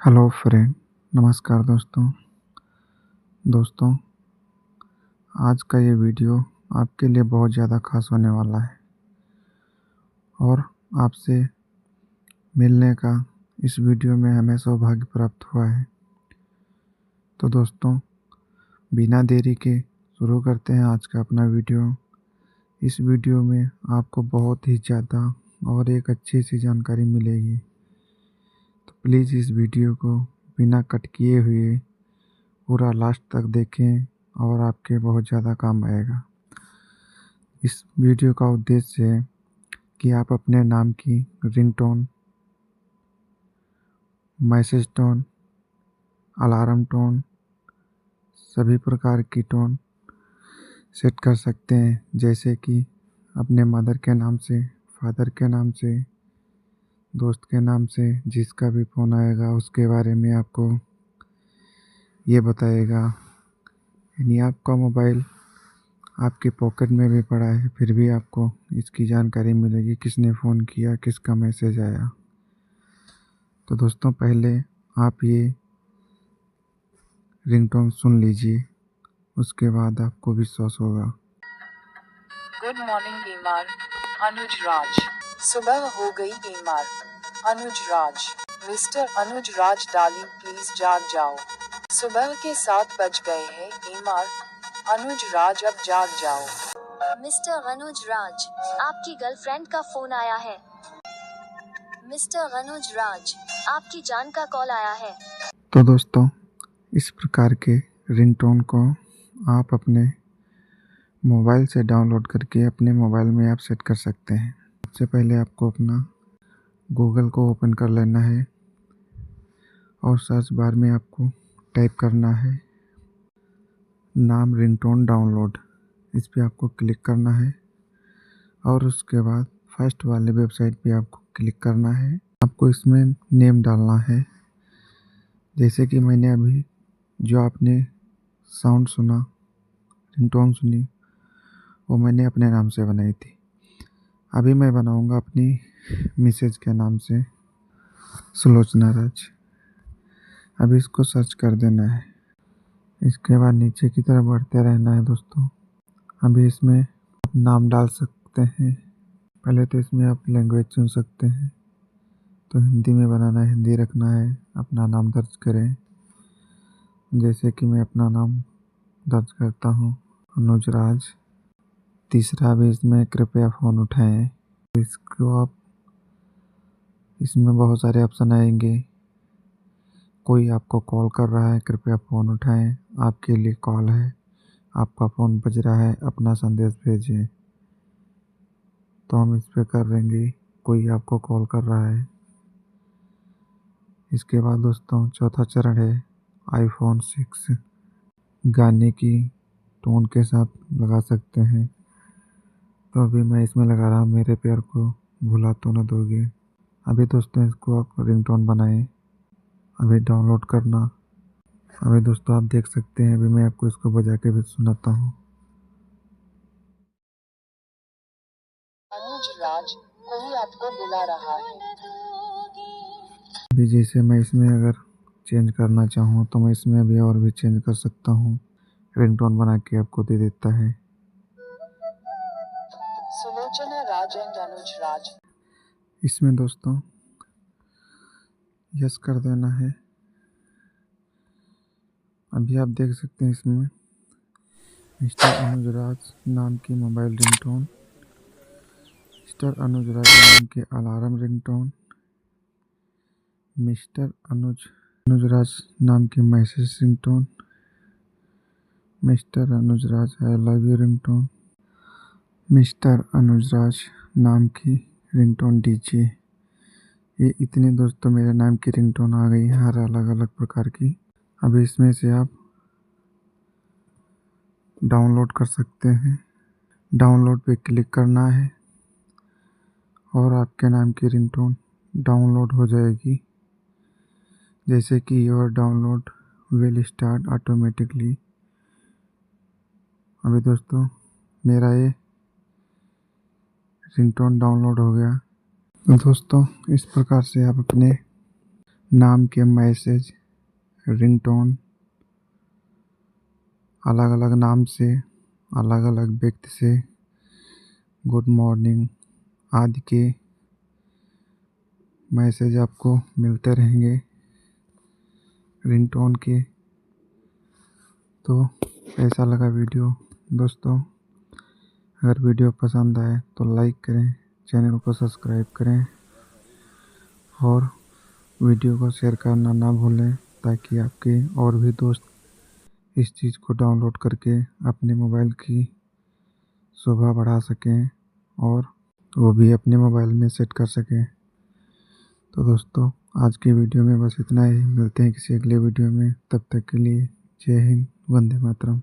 Hello friend, नमस्कार दोस्तों। आज का ये वीडियो आपके लिए बहुत ज़्यादा खास होने वाला है और आपसे मिलने का इस वीडियो में हमें सौभाग्य प्राप्त हुआ है। तो दोस्तों, बिना देरी के शुरू करते हैं आज का अपना वीडियो। इस वीडियो में आपको बहुत ही ज़्यादा और एक अच्छी सी जानकारी मिलेगी, तो प्लीज़ इस वीडियो को बिना कट किए हुए पूरा लास्ट तक देखें और आपके बहुत ज़्यादा काम आएगा। इस वीडियो का उद्देश्य है कि आप अपने नाम की ringtone, message tone, alarm tone, सभी प्रकार की टोन सेट कर सकते हैं। जैसे कि अपने मदर के नाम से, फादर के नाम से, दोस्त के नाम से, जिसका भी फ़ोन आएगा उसके बारे में आपको ये बताएगा। यानी आपका मोबाइल आपके पॉकेट में भी पड़ा है, फिर भी आपको इसकी जानकारी मिलेगी किसने फ़ोन किया, किसका मैसेज आया। तो दोस्तों, पहले आप ये रिंगटोन सुन लीजिए, उसके बाद आपको विश्वास होगा। गुड मॉर्निंग ईमार, अनुज राज। सुबह हो गई ईमार, Anuj Raj. Mister Anuj Raj darling please जाग जाओ। सुबह के 7 बज गए हैं ईमार, अनुज राज अब जाग जाओ। मिस्टर अनुज राज, आपकी गर्लफ्रेंड का फोन आया है। मिस्टर अनुज राज, आपकी जान का कॉल आया है। तो दोस्तों, इस प्रकार के रिंगटोन को आप अपने मोबाइल से डाउनलोड करके अपने मोबाइल में आप सेट कर सकते हैं। सबसे पहले आपको अपना गूगल को ओपन कर लेना है और सर्च बार में आपको टाइप करना है नाम रिंगटोन डाउनलोड। इस पे आपको क्लिक करना है और उसके बाद फर्स्ट वाले वेबसाइट पे आपको क्लिक करना है। आपको इसमें नेम डालना है। जैसे कि मैंने अभी जो आपने साउंड सुना, रिंगटोन सुनी, वो मैंने अपने नाम से बनाई थी। अभी मैं बनाऊंगा अपनी मिसेज के नाम से, सुलोचना राज। अभी इसको सर्च कर देना है। इसके बाद नीचे की तरफ बढ़ते रहना है दोस्तों। अभी इसमें आप नाम डाल सकते हैं। पहले तो इसमें आप लैंग्वेज चुन सकते हैं, तो हिंदी में बनाना है, हिंदी रखना है। अपना नाम दर्ज करें। जैसे कि मैं अपना नाम दर्ज करता हूँ, अनुज राज। तीसरा भी इसमें कृपया फ़ोन उठाएं। इसको आप, इसमें बहुत सारे ऑप्शन आएंगे। कोई आपको कॉल कर रहा है, कृपया फ़ोन उठाएं, आपके लिए कॉल है, आपका फ़ोन बज रहा है, अपना संदेश भेजें। तो हम इस पे कर देंगे, कोई आपको कॉल कर रहा है। इसके बाद दोस्तों, चौथा चरण है आईफोन 6। गाने की टोन के साथ लगा सकते हैं। तो अभी मैं इसमें लगा रहा हूँ, मेरे प्यार को भुला तो न दोगे। अभी दोस्तों, इसको आप रिंगटोन बनाएं। अभी डाउनलोड करना। अभी दोस्तों, आप देख सकते हैं, अभी मैं आपको इसको बजा के भी सुनाता हूँ। अनुज राज, कोई आपको बुला रहा है। अभी जैसे मैं इसमें अगर चेंज करना चाहूँ तो मैं इसमें अभी और भी चेंज कर सकता हूँ। रिंगटोन बना के आपको दे देता है। सुलोचना राज एंड अनुज राज। इसमें दोस्तों यस कर देना है। अभी आप देख सकते हैं, इसमें मिस्टर अनुज राज नाम की mobile ringtone, mister Anuj Raj नाम के alarm ringtone, mister Anuj Raj नाम की message ringtone, mister Anuj Raj I love you ringtone, mister Anuj Raj नाम की रिंगटोन डीजे। ये इतने दोस्तों मेरे नाम की रिंगटोन आ गई है, हर अलग अलग प्रकार की। अभी इसमें से आप डाउनलोड कर सकते हैं। डाउनलोड पे क्लिक करना है और आपके नाम की रिंगटोन डाउनलोड हो जाएगी। जैसे कि your download will start automatically. अभी दोस्तों, मेरा ये रिंगटोन डाउनलोड हो गया। तो दोस्तों, इस प्रकार से आप अपने नाम के मैसेज, रिंगटोन अलग अलग नाम से, अलग अलग व्यक्ति से गुड मॉर्निंग आदि के मैसेज आपको मिलते रहेंगे रिंगटोन के। तो कैसा लगा वीडियो दोस्तों? अगर वीडियो पसंद आए तो लाइक करें, चैनल को सब्सक्राइब करें और वीडियो को शेयर करना ना भूलें, ताकि आपके और भी दोस्त इस चीज़ को डाउनलोड करके अपने मोबाइल की शोभा बढ़ा सकें और वो भी अपने मोबाइल में सेट कर सकें। तो दोस्तों आज के वीडियो में बस इतना ही। मिलते हैं किसी अगले वीडियो में, तब तक के लिए जय हिंद, वंदे मातरम।